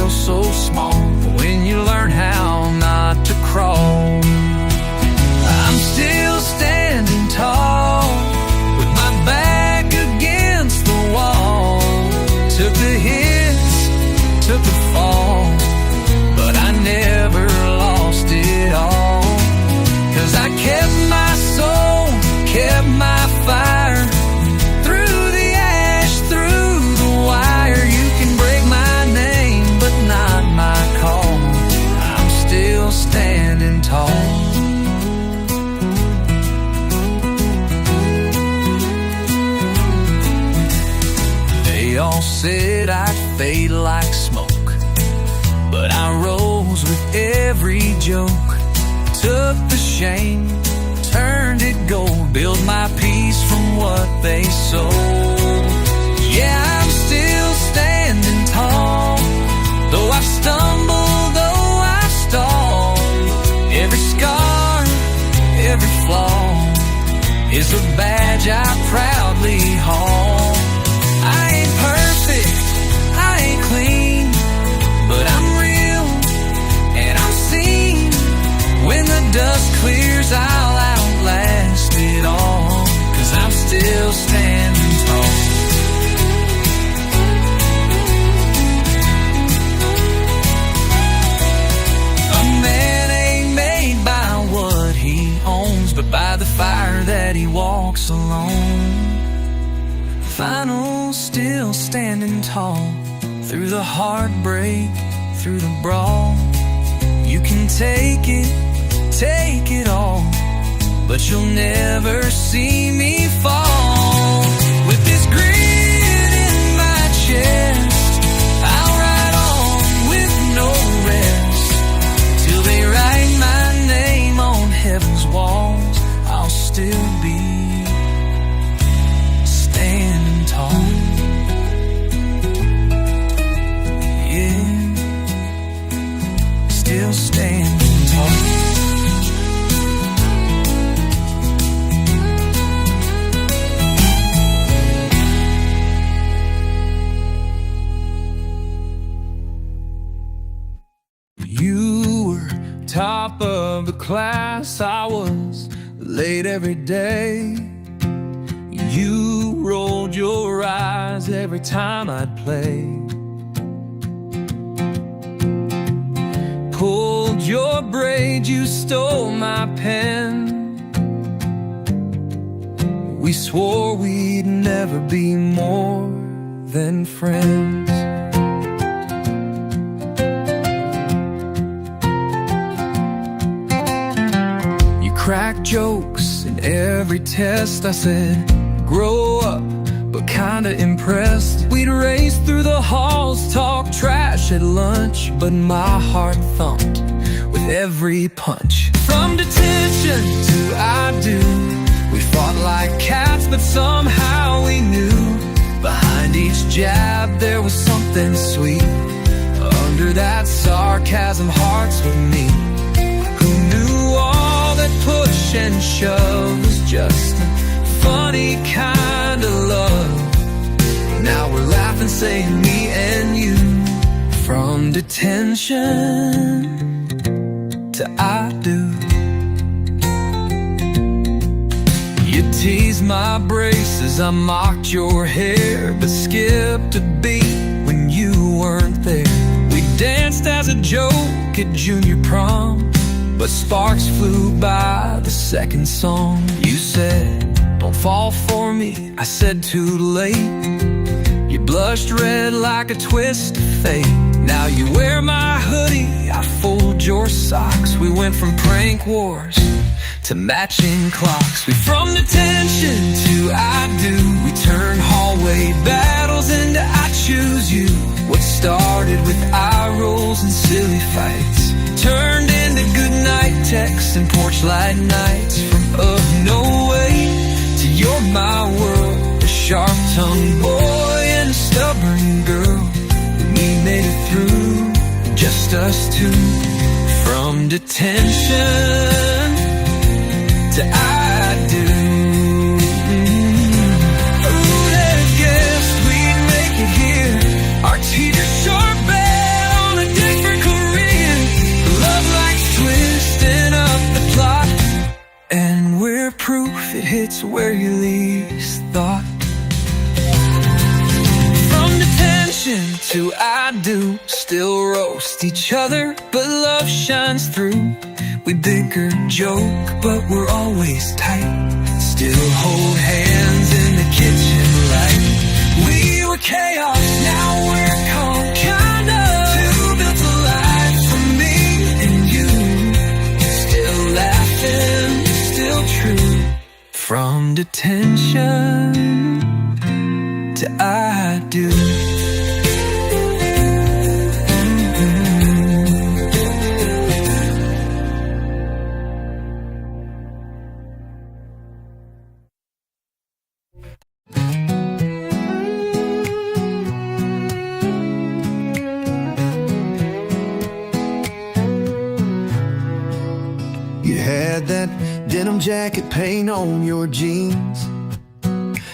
feel so small when you learn how not to crawl. I'm still standing tall with my back against the wall. Took the hits, took the fall, but I never lost it all. 'Cause I kept my soul, kept my fire, through the ash, through the wire. You can break my name, but not my call. I'm still standing tall. They all said I'd fade like smoke, but I rose with every joke. Took the shame, turned it gold, built my peace from what they sold. Yeah, I'm still standing tall, though I stumble, though I stall. Every scar, every flaw is a badge I proudly haul. I ain't perfect, I ain't clean, but I'm real and I'm seen. When the dust clears, I'll outlast it all, 'cause I'm still standing tall. A man ain't made by what he owns, but by the fire that he walks alone. Final, still standing tall, through the heartbreak, through the brawl. You can take it all, but you'll never see me fall. With this grit in my chest, I'll ride on with no rest, till they write my name on heaven's walls. I'll still be standing tall. Yeah, still standing tall. Top of the class, I was late every day. You rolled your eyes every time I'd play. Pulled your braid, you stole my pen. We swore we'd never be more than friends. Crack jokes in every test. I said, grow up, but kinda impressed. We'd race through the halls, talk trash at lunch, but my heart thumped with every punch. From detention to I do, we fought like cats, but somehow we knew behind each jab there was something sweet. Under that sarcasm, hearts with me. Who knew all that push and shove was just a funny kind of love? Now we're laughing, saying me and you. From detention to I do. You teased my braces, I mocked your hair, but skipped a beat when you weren't there. We danced as a joke at junior prom, but sparks flew by the second song. You said, don't fall for me, I said too late. You blushed red like a twist of fate. Now you wear my hoodie, I fold your socks. We went from prank wars to matching clocks. We from detention to I do. We turned hallway battles into I choose you. What started with eye rolls and silly fights turned into goodnight texts and porch light nights. From no way to you're my world, a sharp-tongued boy and a stubborn girl. We made it through, just us two. From detention to I do. Who'd have guessed we'd make it here? Our teeter sharp bet on a hearts where you least thought. From detention to I do, still roast each other, but love shines through. We bicker, joke, but we're always tight. Still hold hands in the kitchen light. We were chaos, now we're calm, kind of. Two built a life for me and you. Still laughing, still true. From detention to I do. You had that denim jacket paint on your jeans.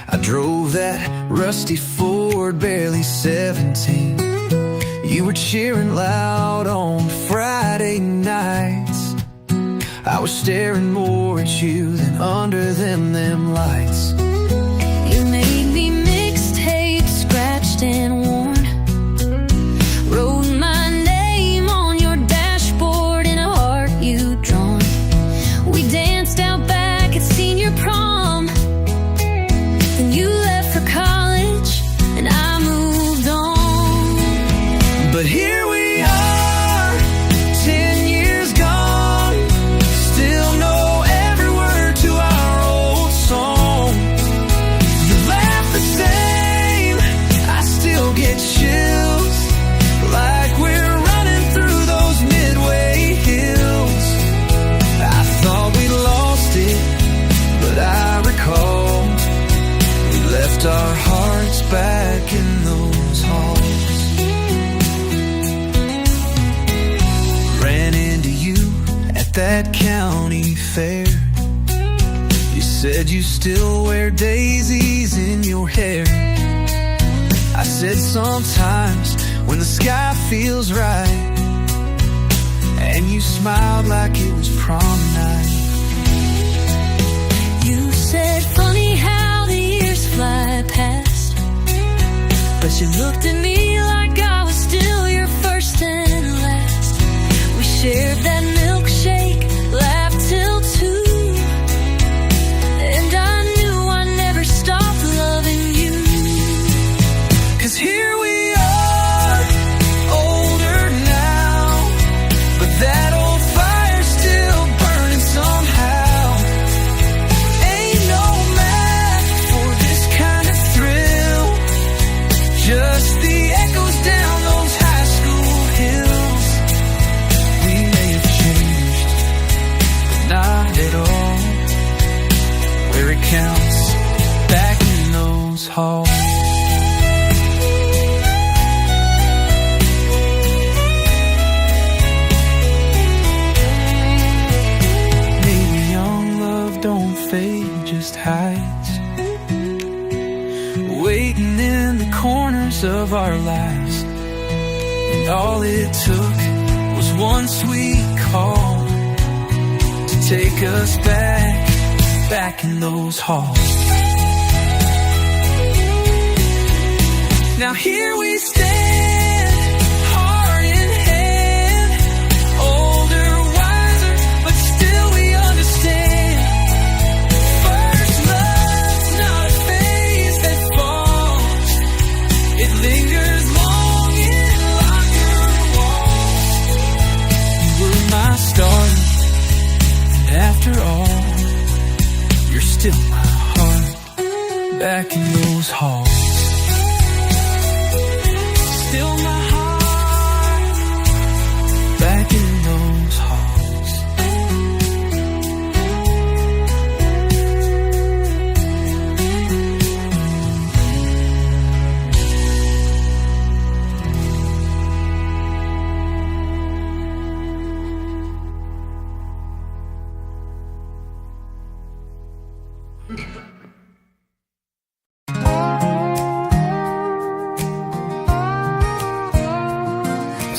I drove that rusty Ford, barely 17. You were cheering loud on Friday nights. I was staring more at you than under them lights. You made me mixtape, scratched and worn. Wrote my name on your dashboard in a heart you'd drawn. We danced out back at senior prom. Then you left for college and I moved on. But here we are, 10 years gone. Still know every word to our old song. You laugh the same, I still get chills, like we're running through those Midway hills. I thought we lost it, but I recall we left our hearts back in those halls. Ran into you at that county fair. You said you still wear daisies in your hair. I said sometimes when the sky feels right, and you smiled like it was prom night. You said funny how the years fly past, but you looked at me like I was still your first and last. We shared that milkshake, laughed till 2, and I knew I'd never stop loving you. 'Cause here we are, older now, but that old fire's still burning somehow. Ain't no match for this kind of thrill, just the echoes down those high school hills. We may have changed, but not at all. Where it counts, back in those halls. Maybe young love don't fade, just hides, waiting in the corners of our lives. And all it took was one sweet call to take us back in those halls. Now here we stand, heart in hand, older, wiser, but still we understand. First love's not a phase that falls, it lingers long in locker walls. You were my starter, and after all, you're still my heart, back in those halls. Still my heart, back in those halls.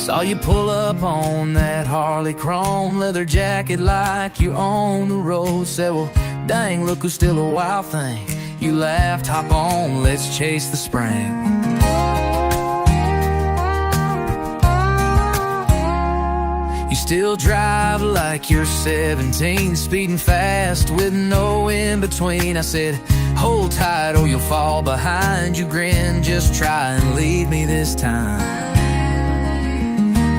Saw you pull up on that Harley chrome, leather jacket like you're on the road. Said, well, Dang, look who's still a wild thing. You laughed, hop on, let's chase the spring. You still drive like you're 17, speeding fast with no in between. I said, hold tight or you'll fall behind. You grinned, just try and leave me this time.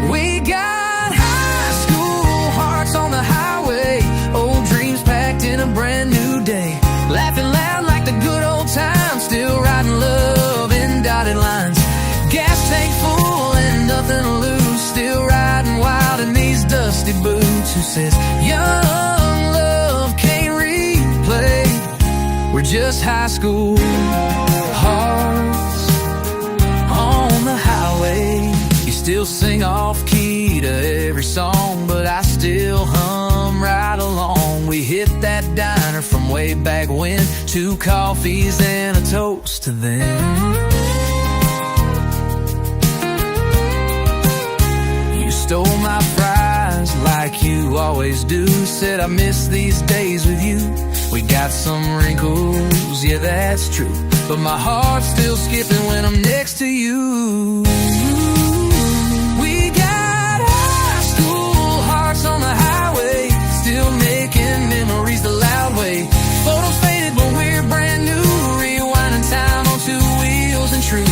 We got high school hearts on the highway, old dreams packed in a brand new day. Laughing loud like the good old times, still riding love in dotted lines. Gas tank full and nothing to lose, still riding wild in these dusty boots. Who says young love can't replay? We're just high school hearts on the highway. You still sing off key to every song, but I still hum right along. We hit that diner from way back when, 2 coffees and a toast to them. You stole my fries like you always do. Said I miss these days with you. We got some wrinkles, yeah that's true, but my heart's still skipping when I'm next to you. We got high school hearts on the highway, still making memories the loud way. Photos faded but we're brand new, rewinding time on 2 wheels and true.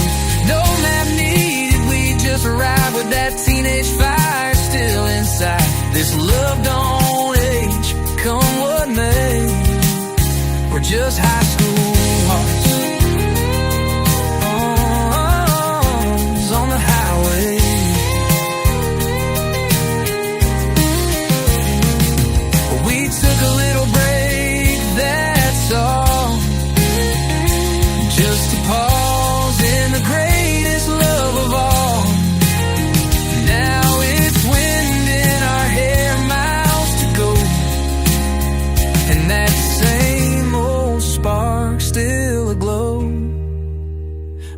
No map needed, we just ride with that teenage fire still inside. This love don't age, come what may. We're just high school hearts on the highway. We took a little break, that's all, just to pause in the greatest love of all. Now it's wind in our hair, miles to go, and that same old spark still aglow.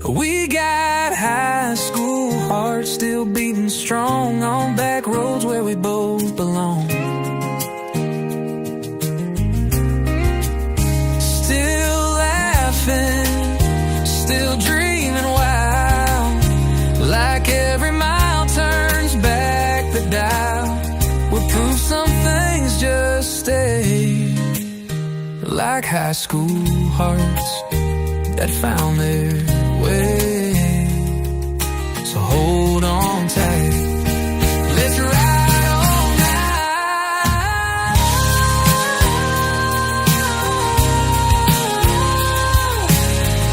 We got high school hearts still beating strong on back roads where we both belong. Still laughing, still dreaming wild, like every mile turns back the dial. We'll prove some things just stay, like high school hearts that found their way. So hold on tight, let's ride all night.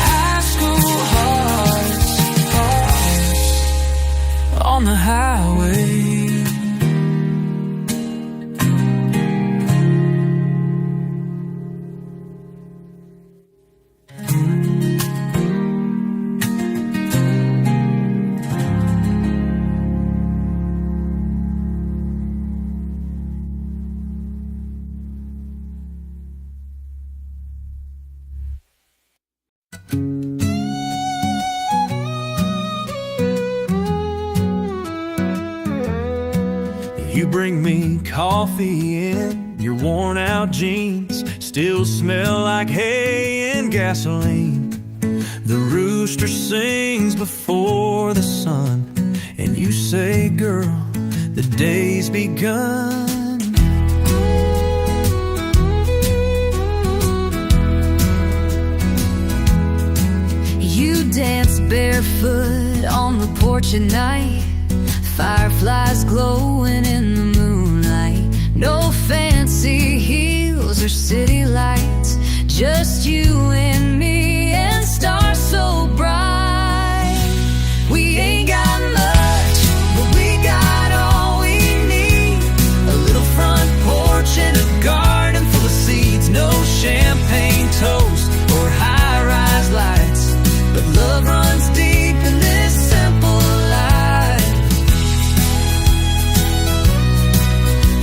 High school hearts on the highway. You bring me coffee in your worn out jeans, still smell like hay and gasoline. The rooster sings before the sun, and you say, girl, the day's begun. You dance barefoot on the porch at night, fireflies glowing in the moonlight. No fancy heels or city lights, just you and me and stars so bright. We ain't got much, but we got all we need. A little front porch and a garden full of seeds. No champagne toast or high-rise lights, but love runs deep in this simple life.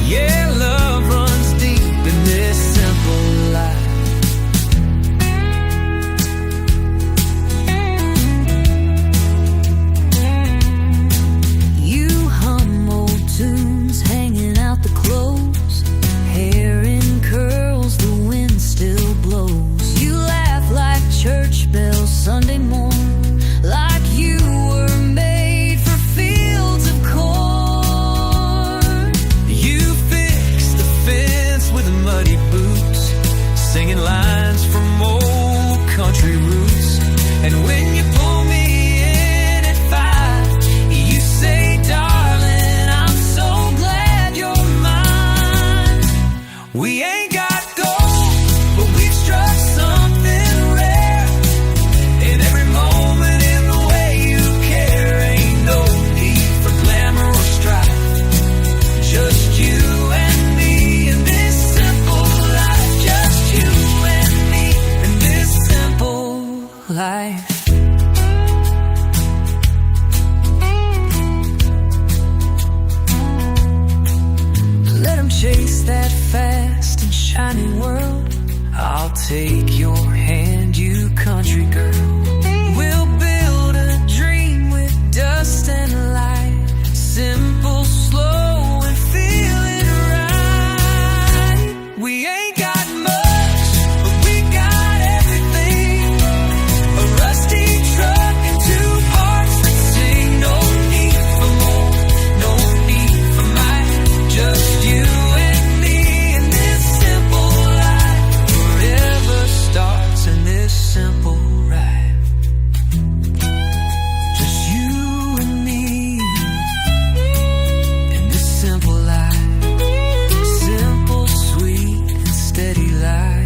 Yeah, love runs deep in this simple life. shining world. I'll take your hand, you country girl. We'll build a dream with dust and light. Simple, slow, and feeling right. We ain't got much, but we got everything. A rusty truck and two hearts that sing. No need for more, no need for might. Just you and me in this simple life. Forever starts in this simple ride. Just you and me in this simple life. Simple, sweet, and steady life.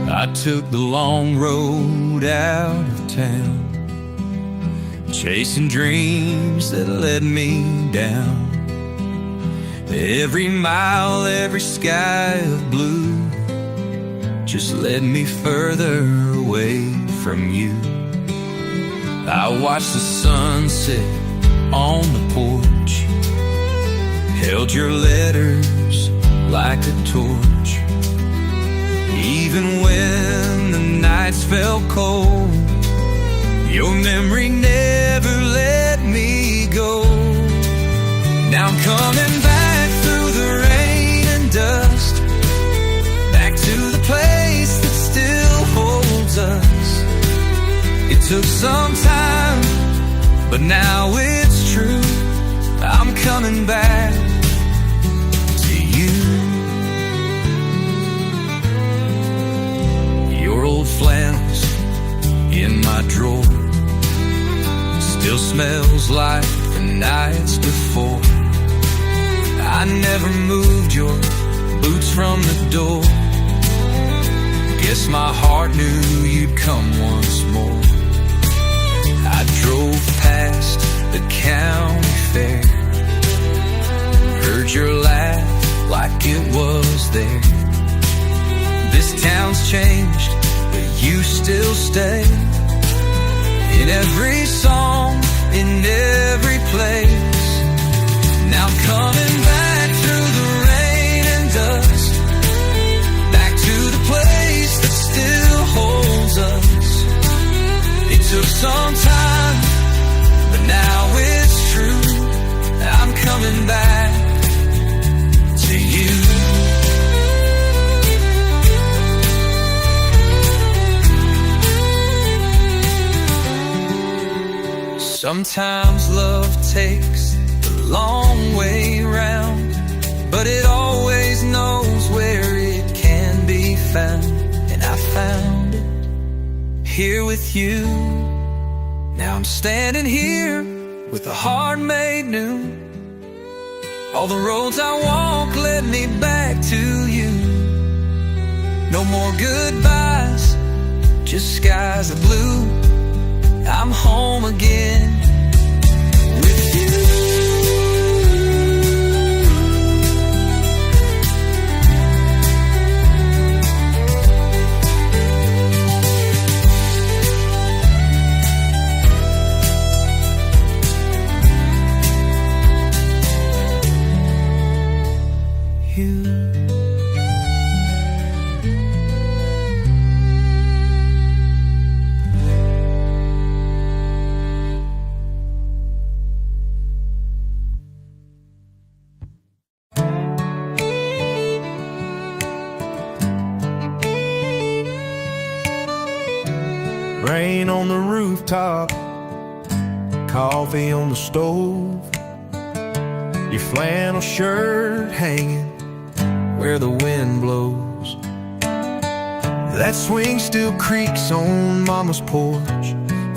I took the long road out of town, chasing dreams that let me down. Every mile, every sky of blue just led me further away from you. I watched the sunset on the porch, held your letters like a torch. Even when the nights felt cold, your memory never let me go. Now I'm coming back through the rain and dust, back to the place that still holds us. It took some time, but now it's true. I'm coming back to you. Your old flannels in my drawer still smells like the nights before. I never moved your boots from the door. Guess my heart knew you'd come once more. I drove past the county fair, heard your laugh like it was there. This town's changed, but you still stay. In every song, in every place. Now I'm coming back through the rain and dust, back to the place that still holds us. It took some time, but now it's true. I'm coming back to you. Sometimes love takes the long way round, but it always knows where it can be found. And I found it here with you. Now I'm standing here with a heart made new. All the roads I walk led me back to you. No more goodbyes, just skies of blue. I'm home again with you. Rain on the rooftop, coffee on the stove, your flannel shirt hanging where the wind blows. That swing still creaks on Mama's porch,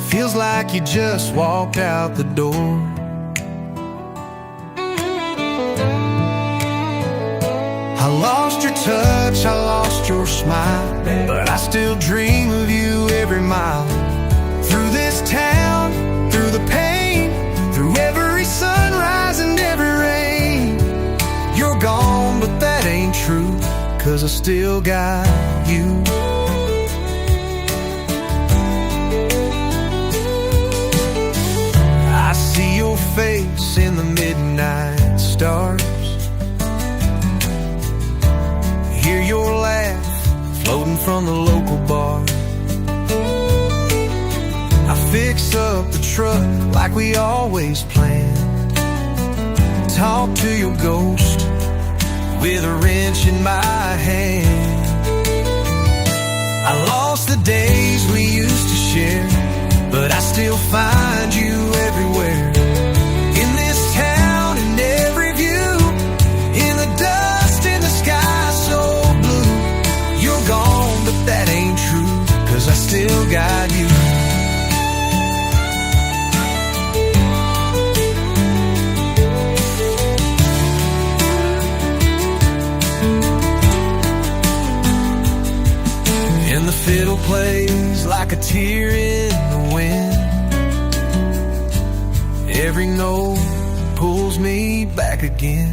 feels like you just walked out the door. I lost your touch, I lost your smile, but I still dream of you every mile through this town. true, 'cause I still got you. I see your face in the midnight stars, hear your laugh floating from the local bar. I fix up the truck like we always planned, talk to your ghost with a wrench in my hand. I lost the days we used to share, but I still find you everywhere. In this town, in every view, in the dust, in the sky so blue. You're gone, but that ain't true, 'cause I still got you. And the fiddle plays like a tear in the wind. Every note pulls me back again.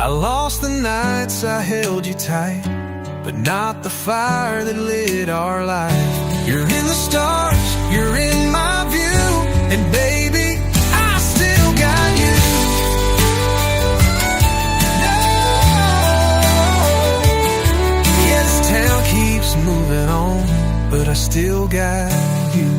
I lost the nights I held you tight, but not the fire that lit our life. You're in the stars, you're in my view, and baby, I still got you. No. Yeah, this town keeps moving on, but I still got you.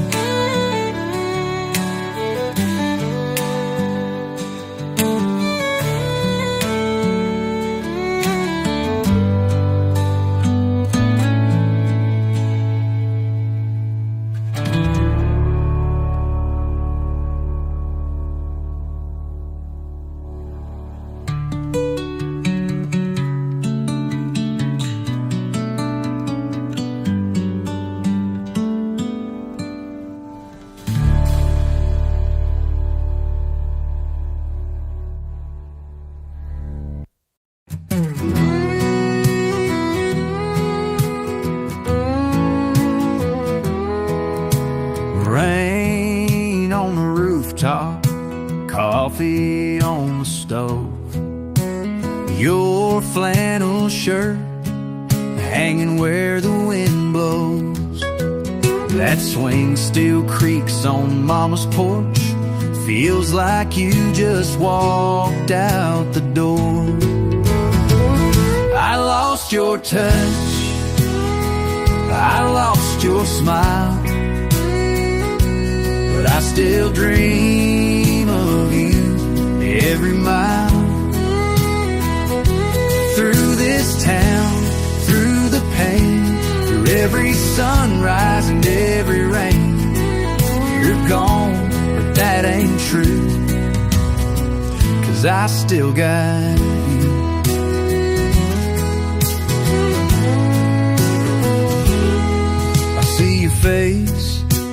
Rain on the rooftop, coffee on the stove, your flannel shirt hanging where the wind blows. That swing still creaks on Mama's porch, feels like you just walked out the door. I lost your touch, I lost your smile, but I still dream of you every mile. Through this town, through the pain, through every sunrise and every rain. You're gone, but that ain't true, 'cause I still got you. I see your face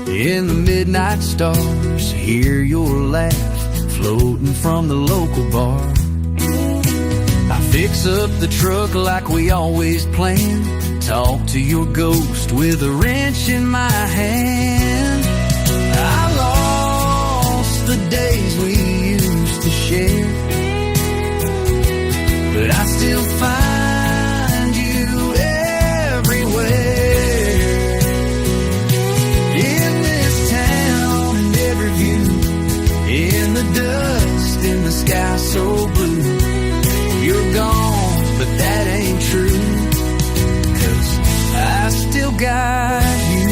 in the midnight stars, hear your laugh floating from the local bar. I fix up the truck like we always planned, talk to your ghost with a wrench in my hand. I lost the days we used to share, but I still find you everywhere. In this town and every view, in the dust, in the sky so blue. You're gone, but that ain't true, 'cause I still got you.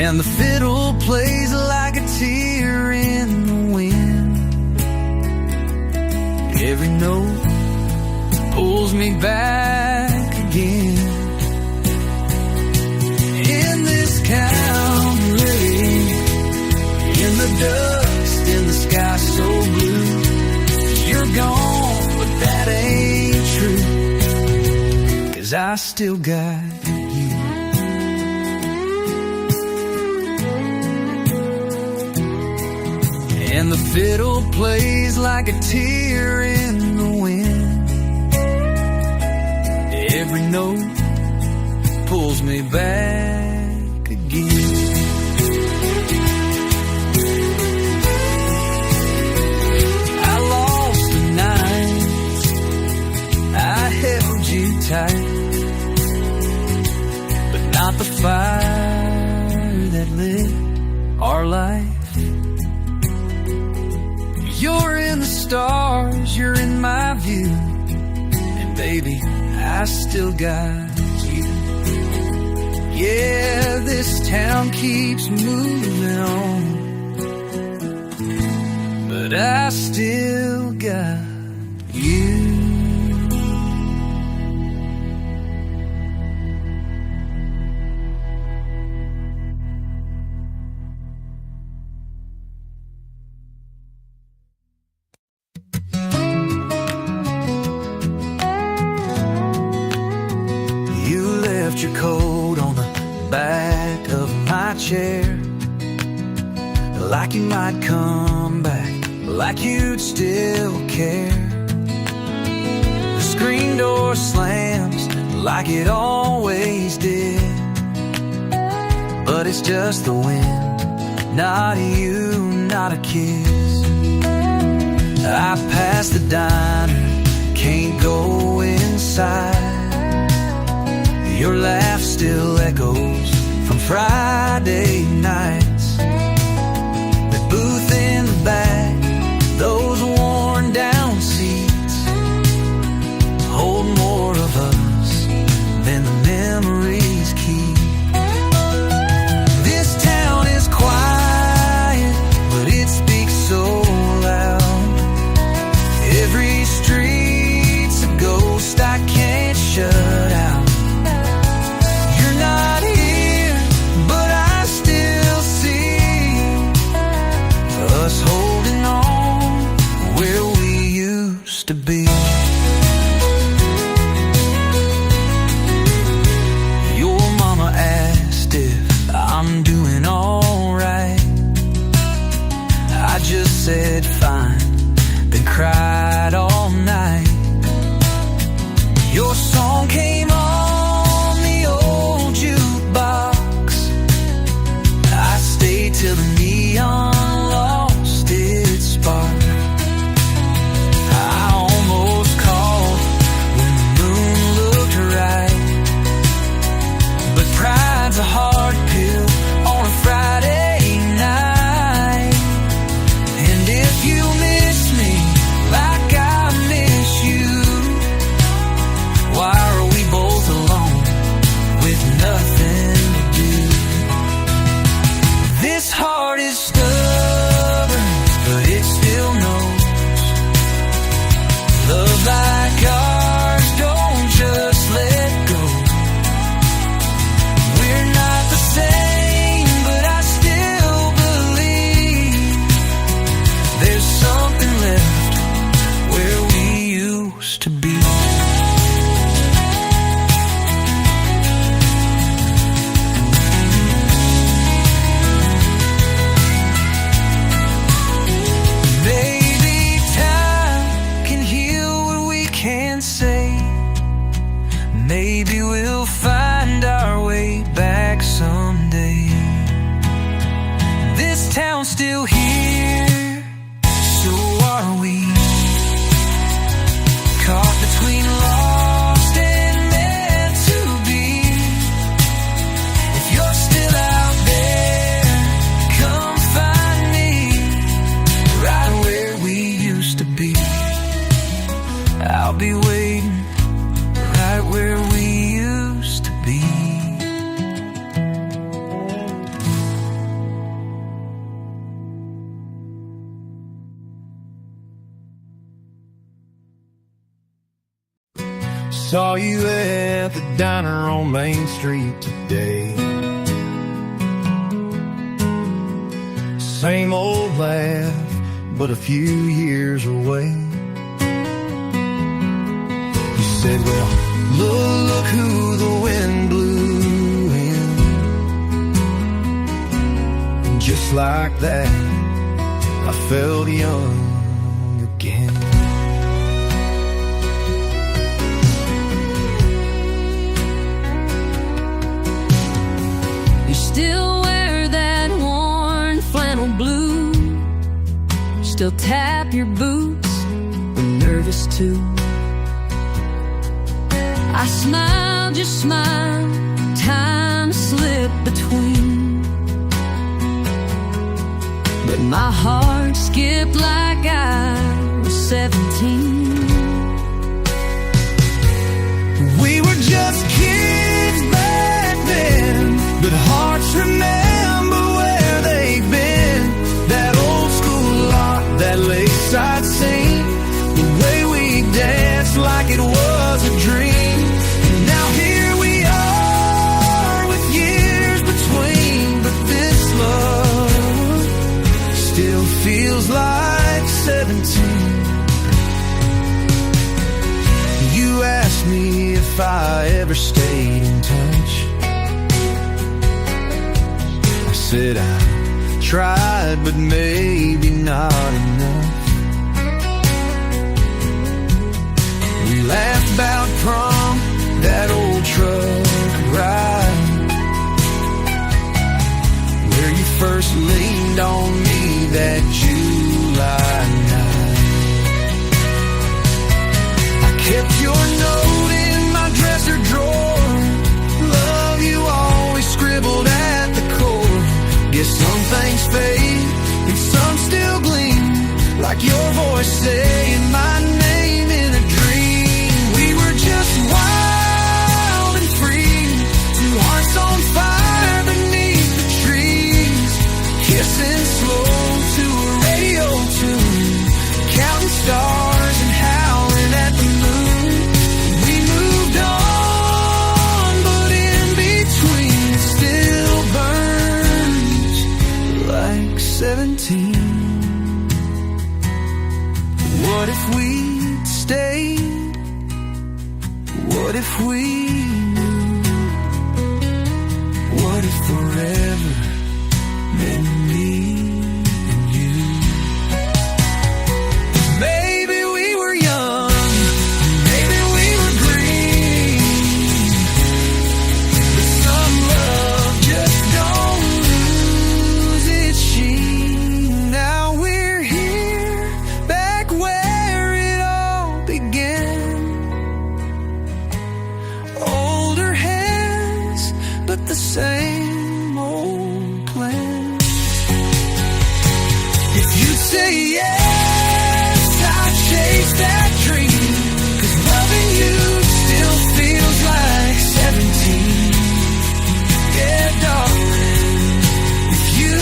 And the fiddle plays like a tear in the wind. Every note pulls me back again. In this country, in the dust, in the sky so blue. You're gone, but that ain't true, 'cause I still got you. And the fiddle plays like a tear in the wind. Every note pulls me back again. I lost the nights I held you tight, but not the fire that lit our life. You're in the stars, you're in my view, and baby, I still got you. Yeah, this town keeps moving on, but I still got you. Your coat on the back of my chair, like you might come back, like you'd still care. The screen door slams like it always did, but it's just the wind, not you, not a kiss. I pass the diner, can't go inside. Your laugh still echoes from Friday nights. The booth in the back, those worn down seats, hold more of us than the memories keep. This town is quiet, but it speaks so loud. Every street's a ghost I can't shut out. Not here, but I still see us holding on where we used to be. Your mama asked if I'm doing alright. I just said fine, then cried all night. Your song came on till the neon lost its spark. I almost called when the moon looked right, but pride's a hard pill on a Friday night. And if you miss me like I miss you, why are we both alone with nothing to do? This heart is stubborn, but it still knows. Love like ours don't just let go. We're not the same, but I still believe there's something left where we used to be. Maybe we'll find our way back someday. This town's still here, so are we. Caught between lost and meant to be. If you're still out there, come find me, right where we used to be. I'll be waiting right where we used to be. Saw you at the diner on Main Street today. Same old laugh, but a few years away. You said, well, look who the wind blew in. And just like that, I felt young again. still wear that worn flannel blue, still tap your boots when nervous too. I smile, just smile, time slipped between, but my heart skipped like I was 17. We were just kids back then, but hearts remember where they've been. That old school lot, that lakeside scene, the way we danced like it was a dream. And now here we are with years between, but this love still feels like 17. You asked me if I ever stayed in touch. I said I tried, but maybe not enough. We laughed about prom, that old truck ride, where you first leaned on me that July night. Kept your note in my dresser drawer, love you always scribbled at the core. Guess some things fade and some still gleam, like your voice saying my name in a dream. We were just wild and free, two hearts on fire beneath the trees, kissing slow to a radio tune, counting stars and howling at the moon. We moved on, but in between it still burns like 17. What if we'd stayed? What if we knew? What if forever meant me and you? Maybe we were young, maybe we were green, but some love just don't lose its sheen. Now we're here, back where it all began. Older hands, but the same old plan. If you say yes, I chase that dream, 'cause loving you still feels like 17. Yeah, darling, if you,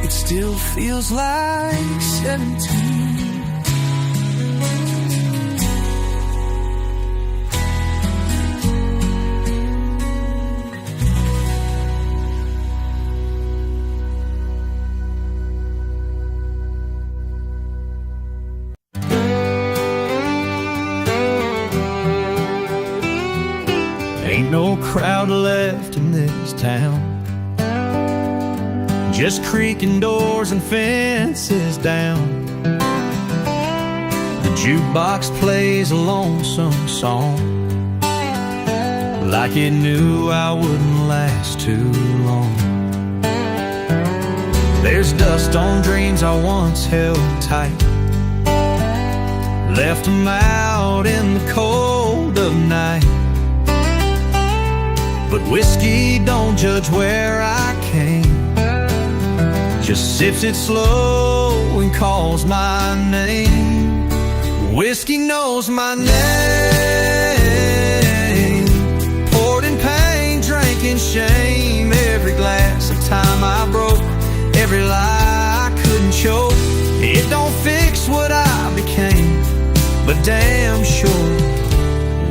it still feels like 17. Ain't no crowd left in this town, just creaking doors and fences down. The jukebox plays a lonesome song, like it knew I wouldn't last too long. There's dust on dreams I once held tight, left them out in the cold of night. But whiskey don't judge where I came, just sips it slow and calls my name. Whiskey knows my name, poured in pain, drank in shame. Every glass of time I broke, every lie I couldn't choke. It don't fix what I became, but damn sure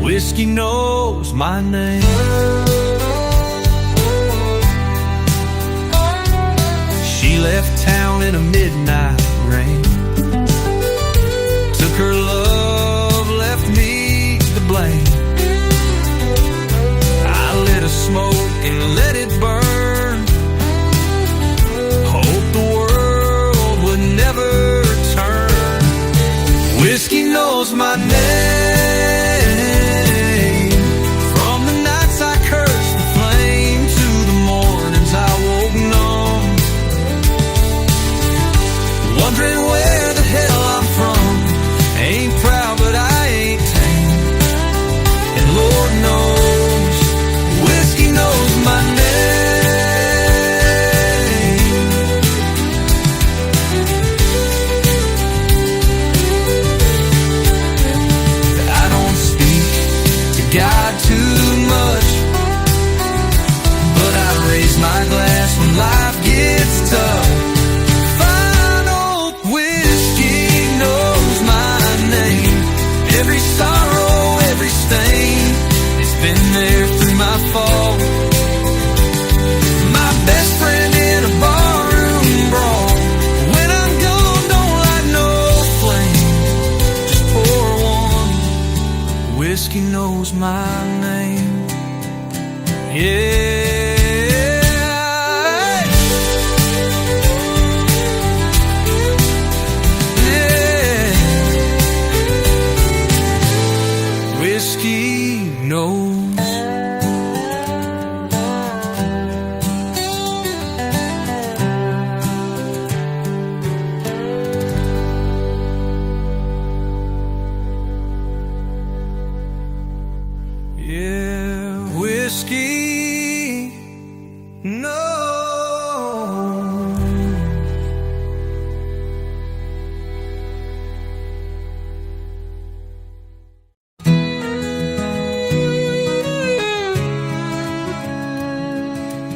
whiskey knows my name. She left town in a midnight rain, took her love, left me to blame. I lit a smoke and let it burn, hope the world would never turn. Whiskey knows my name, from the nights tried too much, but I raise my glass when life gets tough. Fine old whiskey knows my name. Every sorrow, every stain, it's been there through my fall. My best friend in a barroom brawl. When I'm gone, don't light no flame, just pour one. Whiskey knows my name. Yeah.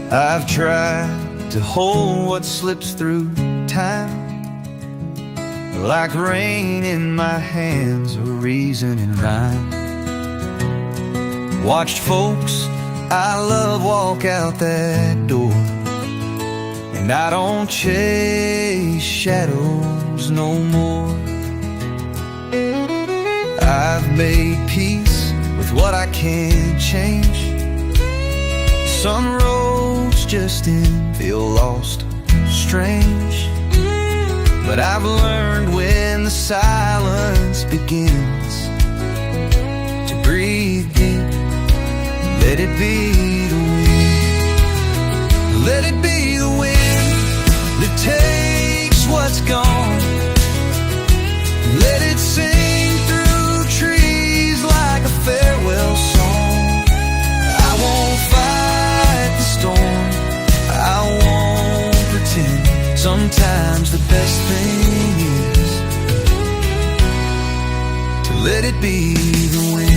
I've tried to hold what slips through time, like rain in my hands or reason in rhyme. Watched folks I love walk out that door, and I don't chase shadows no more. I've made peace with what I can't change. Some roads just feel lost, strange, but I've learned when the silence begins to breathe deep. Let it be the wind. Let it be the wind that takes what's gone. Let it sing through trees like a farewell song. I won't fight the storm, I won't pretend. Sometimes the best thing is to let it be the wind.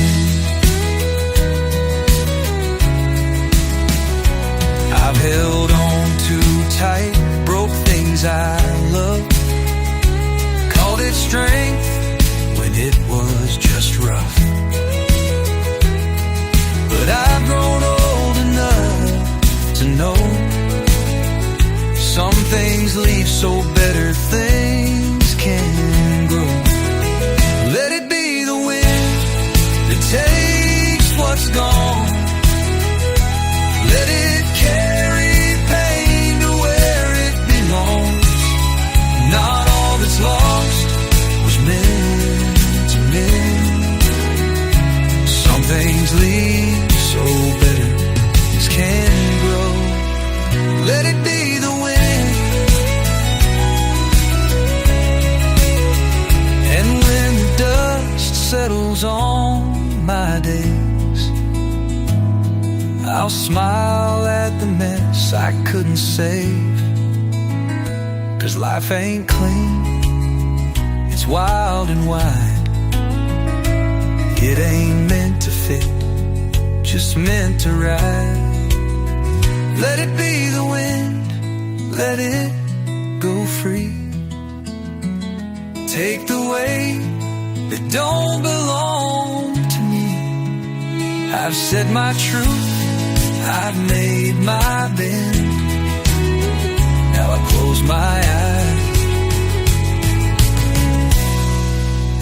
I've held on too tight, broke things I love, called it strength when it was just rough. But I've grown old enough to know some things leave so better things can grow. Let it be the wind that takes what's gone. Let it carry pain to where it belongs. Not all that's lost was meant to mend. Some things leave so better as can grow. Let it be the wind. And when the dust settles on my days, I'll smile at the mess I couldn't save. 'Cause life ain't clean, it's wild and wide. It ain't meant to fit, just meant to ride. Let it be the wind, let it go free. Take the weight that don't belong to me. I've said my truth, I've made my bend. Now I close my eyes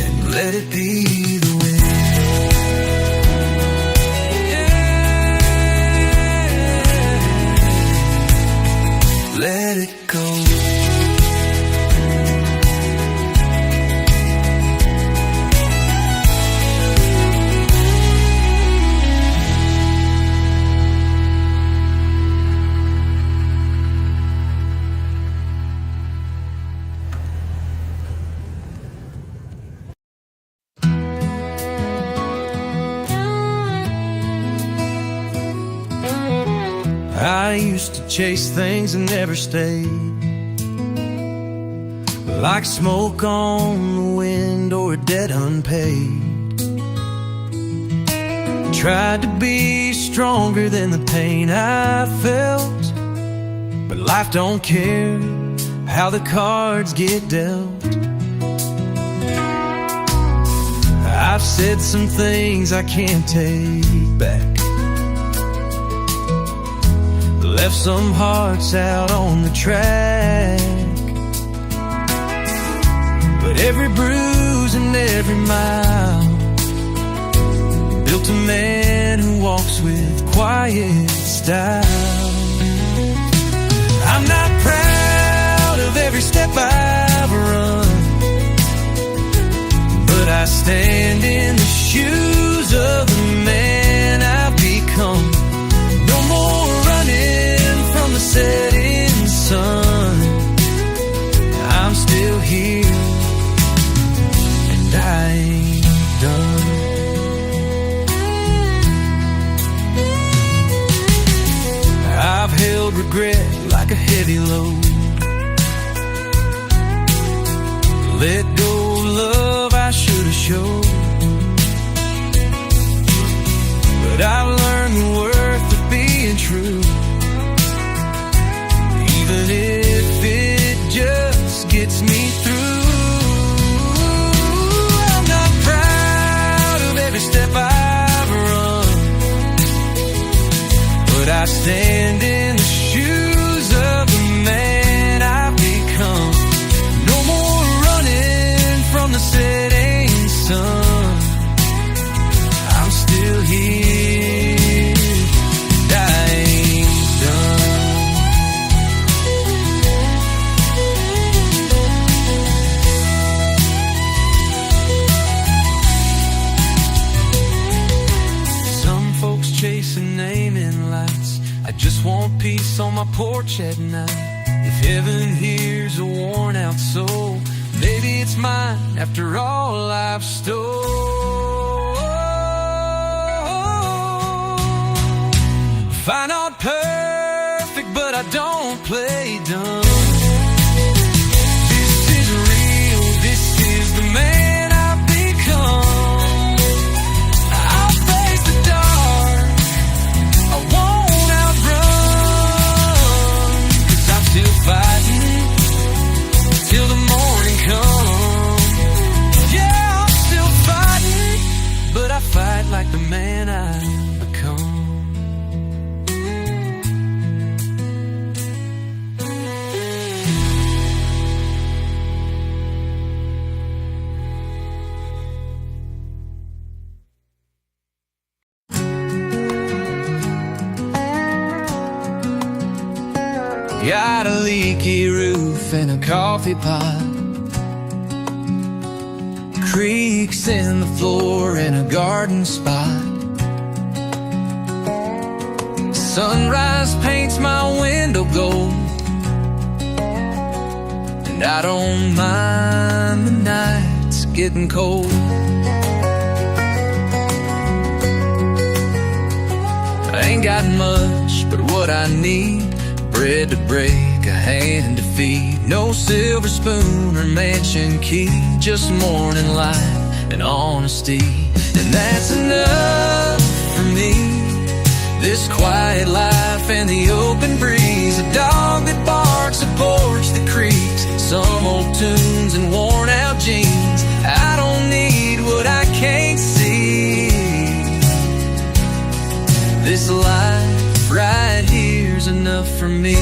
and let it be the wind. Yeah. Let it go. I used to chase things that never stayed, like smoke on the wind or a debt unpaid. Tried to be stronger than the pain I felt, but life don't care how the cards get dealt. I've said some things I can't take back, left some hearts out on the track. But every bruise and every mile built a man who walks with quiet style. I'm not proud of every step I've run, but I stand in the shoes of the man I've become. No more running from the setting sun. I'm still here, and I ain't done. I've held regret like a heavy load, let go of love I should have showed. But I've learned the worth of being true, even if it just gets me through. I'm not proud of every step I've run, but I stand in the shoes of the man I've become. No more running from the setting sun. I'm still here, and I ain't done. Some folks chasing naming lights. I just want peace on my porch at night. If heaven hears a worn out soul, maybe it's mine after all I've stole. Fine, not perfect, but I don't play dumb. This is real, this is the man I've become. I'll face the dark, I won't outrun, 'cause I'm still fighting till the morning comes. Yeah, I'm still fighting, but I fight like the man I've become. Got a leaky roof and a coffee pot, creaks in the floor and a garden spot. Sunrise paints my window gold, and I don't mind the nights getting cold. I ain't got much, but what I need: bread to break, a hand to feed. No silver spoon or mansion key, just morning light and honesty. And that's enough for me. This quiet life and the open breeze, a dog that barks, a porch that creaks, some old tunes and worn out jeans. I don't need what I can't see. This life right here's enough for me.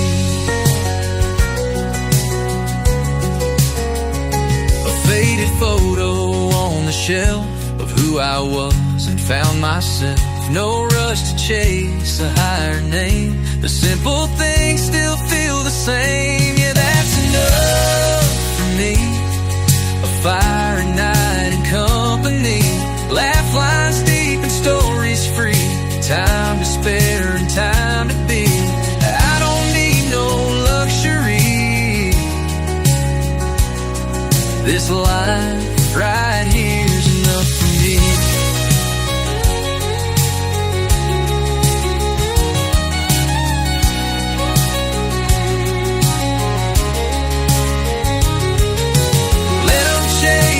A faded photo on the shelf of who I was and found myself. No rush to chase a higher name. The simple things still feel the same. Yeah, that's enough for me. A fire at night and company, laugh lines deep and stories free. Time to spare and time to be. I don't need no luxury. This life right here's enough for me. Let them chase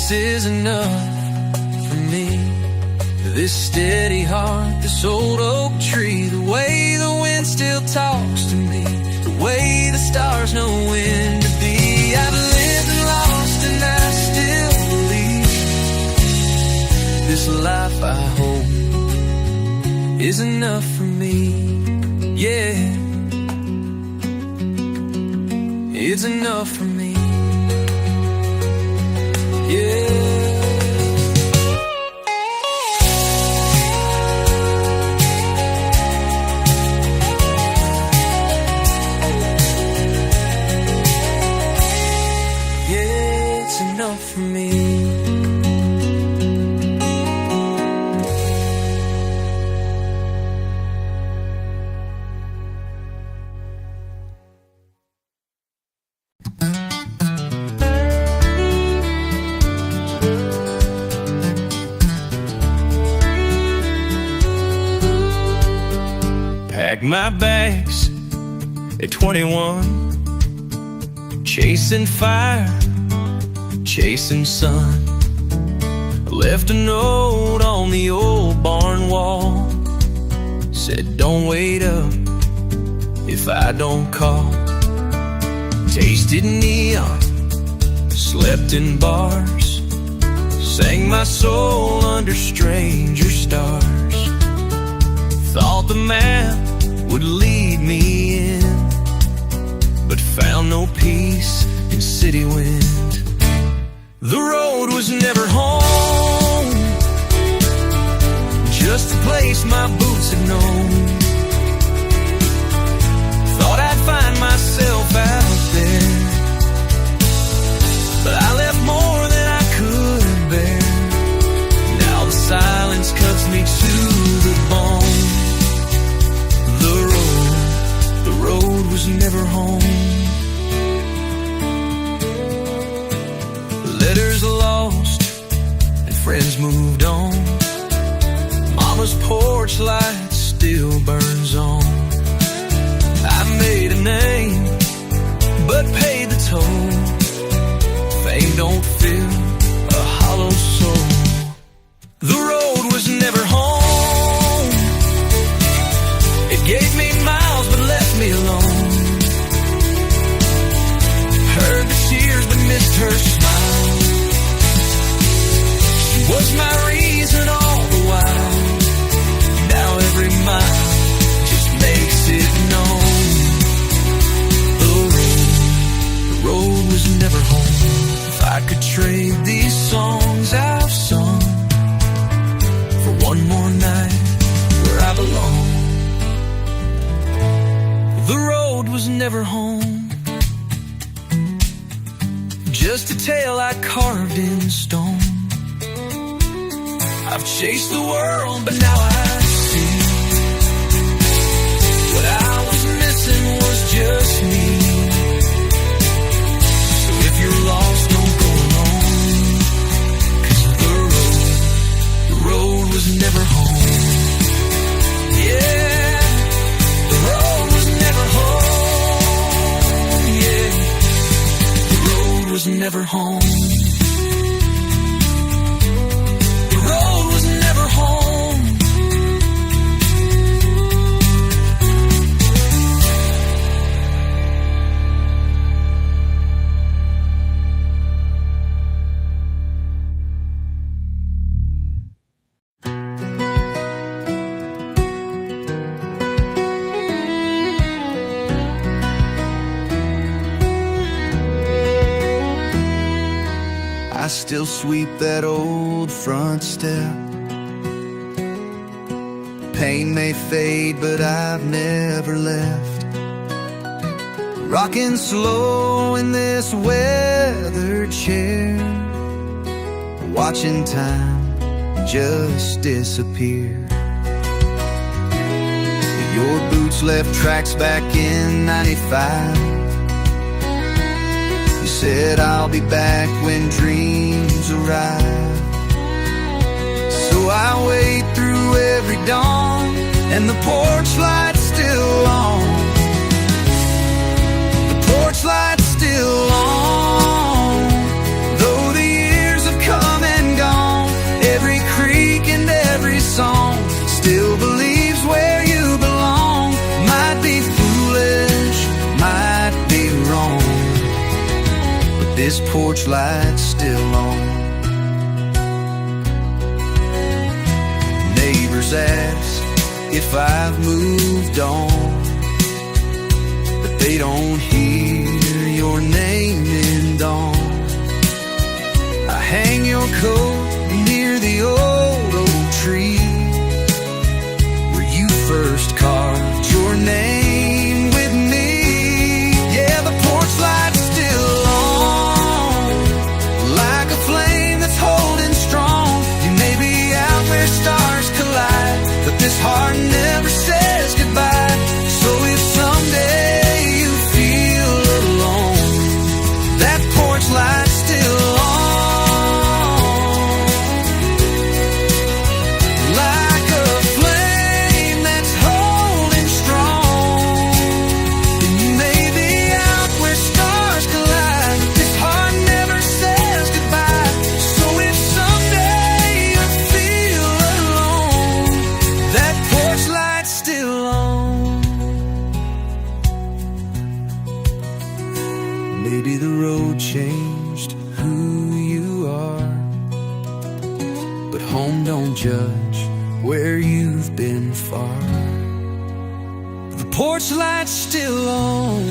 this is enough for me. This steady heart, this old oak tree, the way the wind still talks to me, the way the stars know when to be. I've lived and lost and I still believe this life I hope is enough for me. Yeah, it's enough for me. Yeah. Enough for me. Packed my bags at 21, chasing fire, chasing sun. Left a note on the old barn wall, said don't wait up if I don't call. Tasted neon, slept in bars, sang my soul under stranger stars. Thought the map would lead me in, but found no peace in city wind. The road was never home, just a place my boots had known. Thought I'd find myself out there, but I left more than I could bear. Now the silence cuts me to the bone. The road was never home. Letters lost and friends moved on. Mama's porch light still burns on. I made a name, but paid the toll. Fame don't fill a hollow soul. The road was never home. It gave me miles but left me alone. Heard the tears but missed her smile. She was my reason all the while. Now every mile just makes it known. The road was never home. If I could trade these songs I've sung for one more night where I belong. The road was never home, just a tale I carved in stone. I've chased the world, but now I see what I was missing was just me. So if you're lost, don't go alone, 'cause the road was never home. Yeah, the road was never home. Yeah, the road was never home. The road was never home. I still sweep that old front step. Pain may fade, but I've never left. Rocking slow in this weathered chair, watching time just disappear. Your boots left tracks back in '95. You said I'll be back when dreams arrive. So I wait through every dawn, and the porch light's still on. The porch light's still on, though the years have come this porch light's still on. Neighbors ask if I've moved on, but they don't hear your name in dawn. I hang your coat near the old oak tree where you first carved your name with me. Yeah, the porch light's still on, like a flame that's holding strong. You may be out where stars collide, but this heart never says goodbye. So if someday you feel alone, that porch light's still on. Maybe the road changed who you are, but home don't judge where you've been far. The porch light's still on,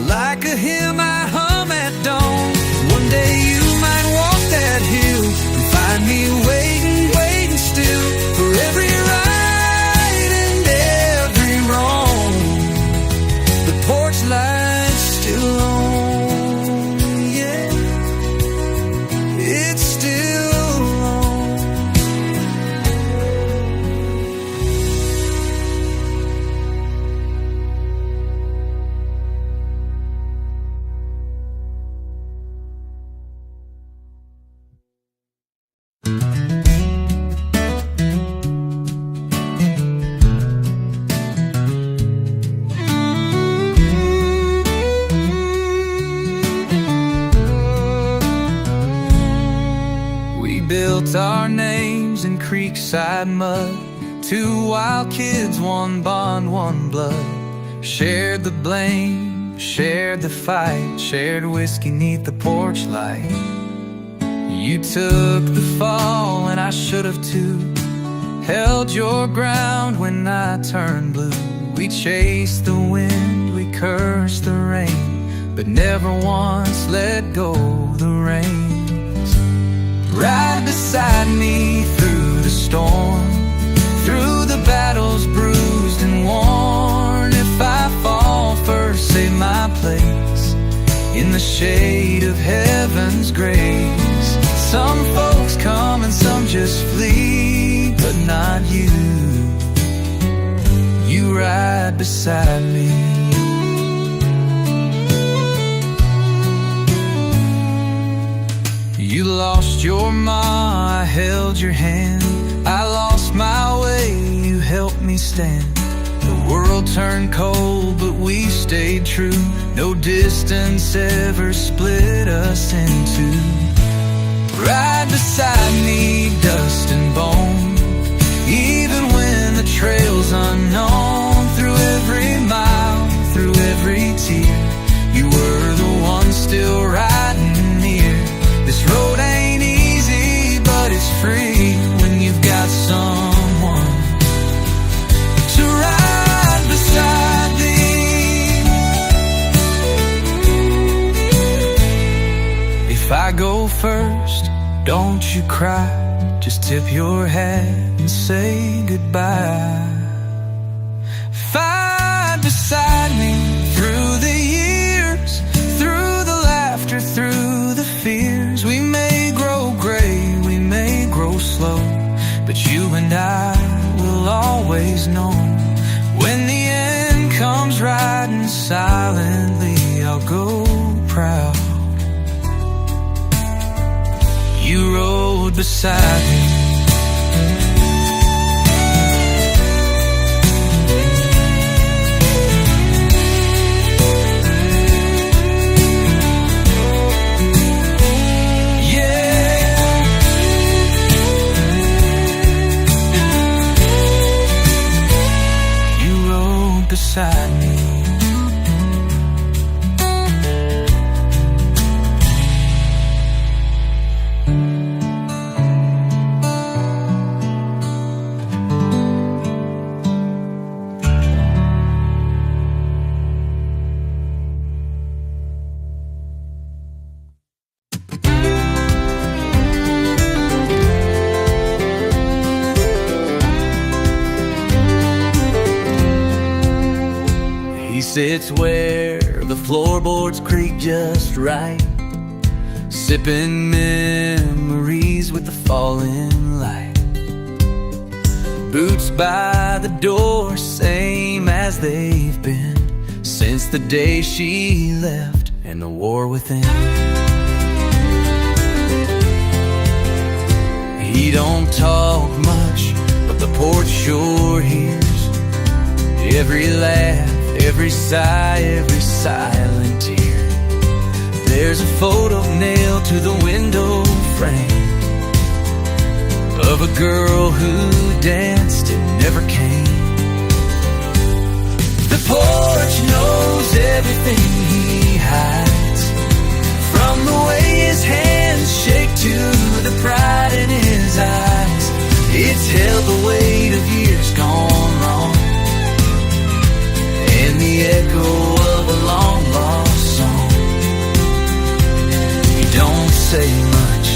like a hymn I hum at dawn. One day you might walk that hill and find me waiting, waiting still for every right and every wrong. The porch light's still on, yeah, it's still on. Built our names in creekside mud, two wild kids, one bond, one blood. Shared the blame, shared the fight, shared whiskey neath the porch light. You took the fall and I should have too, held your ground when I turned blue. We chased the wind, we cursed the rain, but never once let go the reins. Ride beside me through the storm, through the battles bruised and worn. If I fall first, save my place in the shade of heaven's grace. Some folks come and some just flee, but not you. You ride beside me. You lost your ma, I held your hand. I lost my way, you helped me stand. The world turned cold, but we stayed true. No distance ever split us in two. Ride beside me, dust and bone, even when the trail's unknown. Through every mile, through every tear, you were the one still riding near. This road ain't easy, but it's free when you've got someone to ride beside thee. If I go first, don't you cry, just tip your hat and say goodbye. Fight beside me through the years, through the laughter, through the fears. We may grow gray, we may grow slow, but you and I will always know. When the end comes riding silently, I'll go proud. You rode beside me. Beside me. sits where the floorboards creak just right, sipping memories with the falling light. Boots by the door, same as they've been since the day she left and the war within. He don't talk much, but the porch sure hears every laugh, every sigh, every silent tear. There's a photo nailed to the window frame of a girl who danced and never came. The porch knows everything he hides, from the way his hands shake to the pride in his eyes. It's held the weight of years gone wrong and the echo of a long lost song. He don't say much,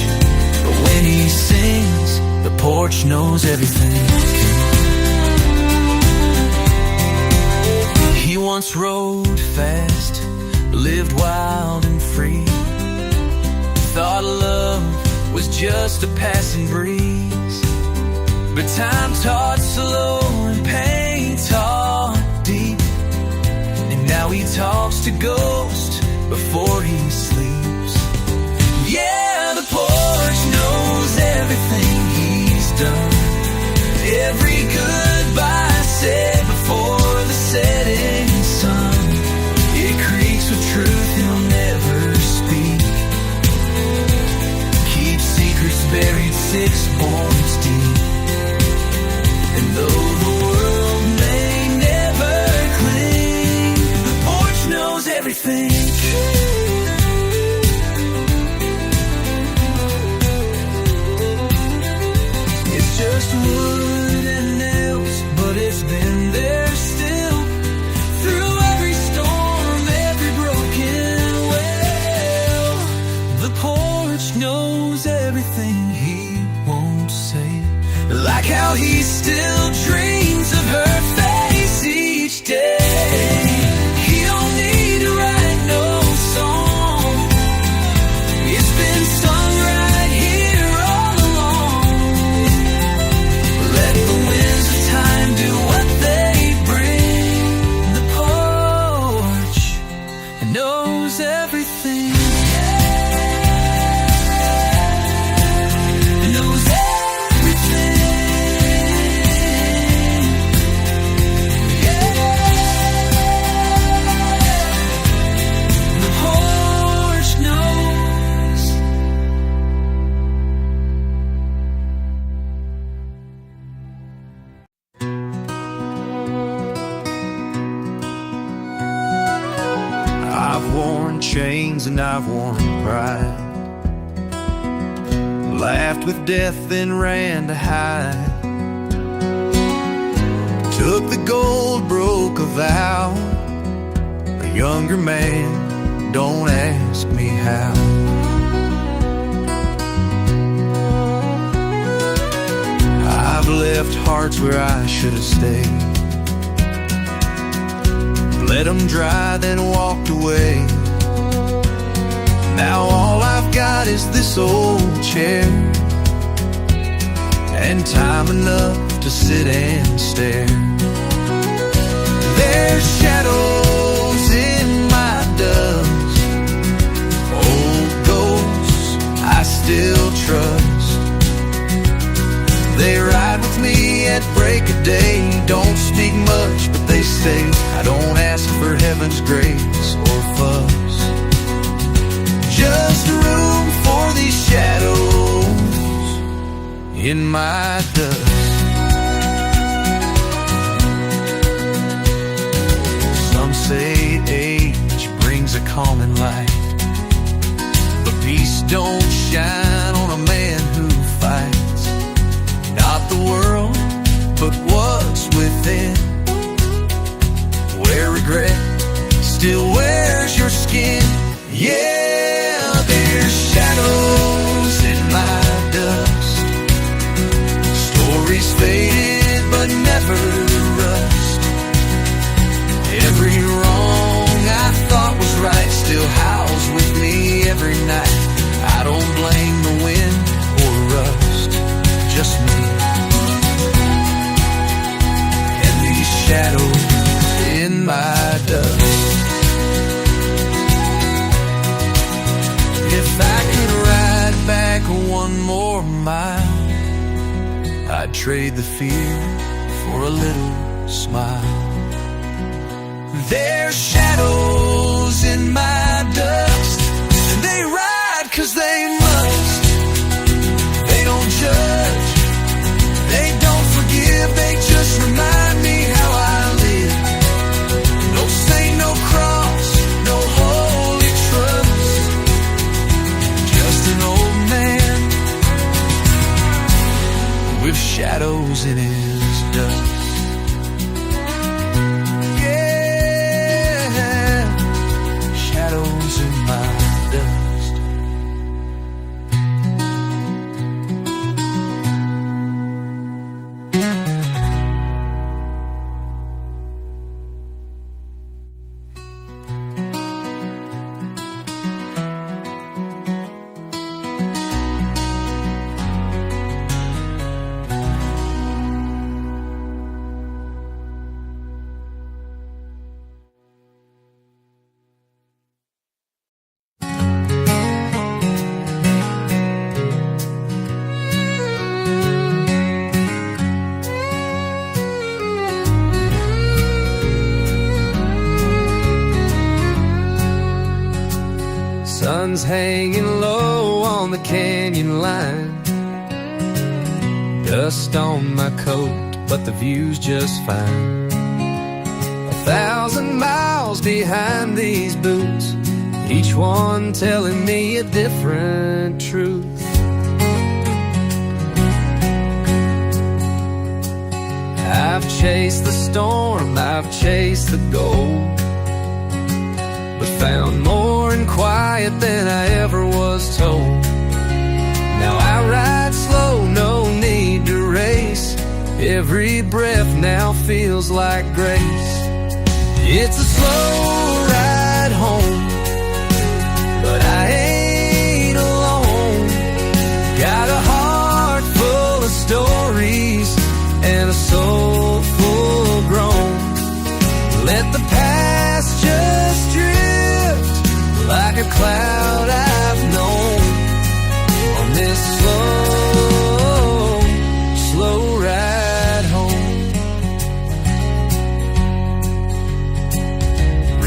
but when he sings, the porch knows everything. He once rode fast, lived wild and free, thought love was just a passing breeze. But time taught slow and pain taught deep, and now he talks to ghosts before he sleeps. Yeah, the porch knows everything he's done, every goodbye said before the setting sun. It creaks with truth he'll never speak, keeps secrets buried 6 boards deep. And though the world may never cling, the porch knows everything. It's just wood and nails, but it's been there still, through every storm, every broken well. The porch knows everything he won't say, like how he still dreams of her face each day. He don't need to write no song, it's been sung right here all along. Let the winds of time do what they bring. The porch knows everything. It knows everything. The porch knows. I've worn chains and I've worn pride, laughed with death then ran to hide, took the gold, broke a vow. A younger man, don't ask me how. I've left hearts where I should have stayed, let them dry then walked away. Now all I've got is this old chair and time enough to sit and stare. There's shadows in my dust, old ghosts I still trust. They ride with me at break of day, don't speak much but they say I don't ask for heaven's grace or fuss, just room for these shadows in my dust. Some say age brings a calming light, but peace don't shine on a man who fights. Not the world, but what's within, where regret still wears your skin. Yeah, there's shadows in my dust, stories faded but never rust. Every wrong I'd trade the fear for a little smile. There's shadows in my dust, and they ride 'cause they must. They don't judge, they don't forgive, they just remind me how I live. No saint, no cross, no holy trust, just an old man with shadows in his dust. Sun's hanging low on the canyon line. Dust on my coat, but the view's just fine. 1,000 miles behind these boots, each one telling me a different truth. I've chased the storm, I've chased the gold, but found more in quiet than I ever was told. Now I ride slow, no need to race. Every breath now feels like grace. It's a slow ride home, but I ain't alone. Got a heart full of stories and a soul full grown. Let the past just drift like a cloud I've known on this slow, slow ride home.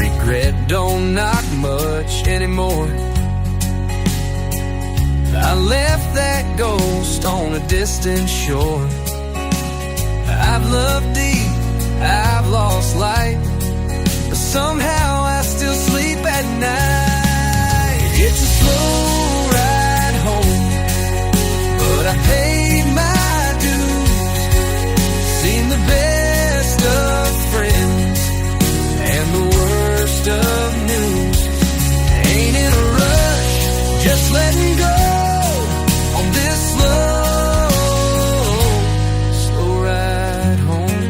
Regret don't knock much anymore. I left that ghost on a distant shore. I've loved deep, I've lost light, but somehow I still sleep at night. It's a slow ride home, but I paid my dues. Seen the best of friends and the worst of news. Ain't in a rush, just letting go on this slow, slow ride home.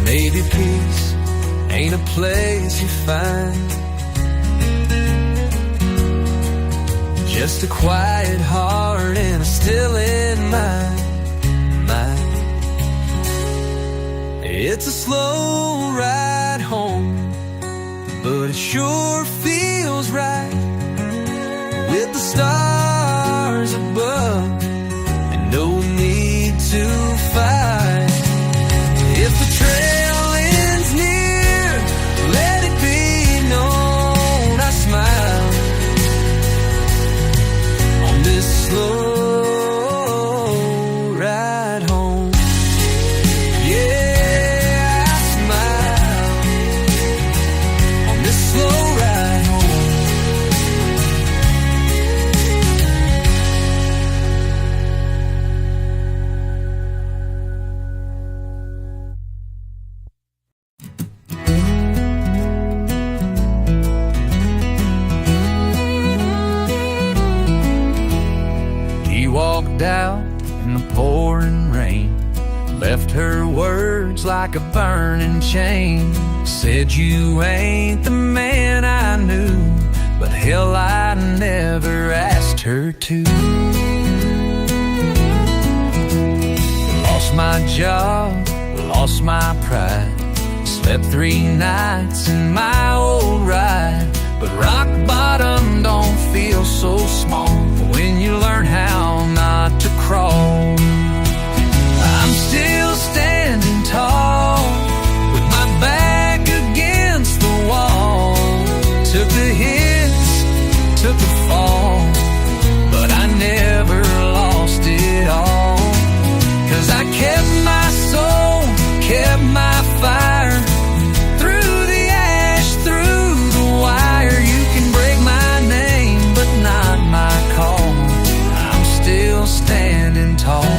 Maybe peace ain't a place you find, just a quiet heart and a stilling mind. It's a slow ride home, but it sure feels right with the stars above and no need to fight. If the trail ends near, let it be known I smile on this slow ride home. Yeah, I smile on this slow ride home. He walked out in the pouring rain, left her words like a burning chain. Said you ain't the man I knew, but hell, I never asked her to. Lost my job, lost my pride, slept 3 nights in my old ride. but rock bottom don't feel so small when you learn how not to crawl. I'm still standing tall with my back against the wall. Took the hits, took the fall, but I never lost it all. 'Cause I kept my soul, kept my fire, through the ash, through the wire. You can break my name, but not my call. I'm still standing tall.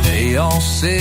They all say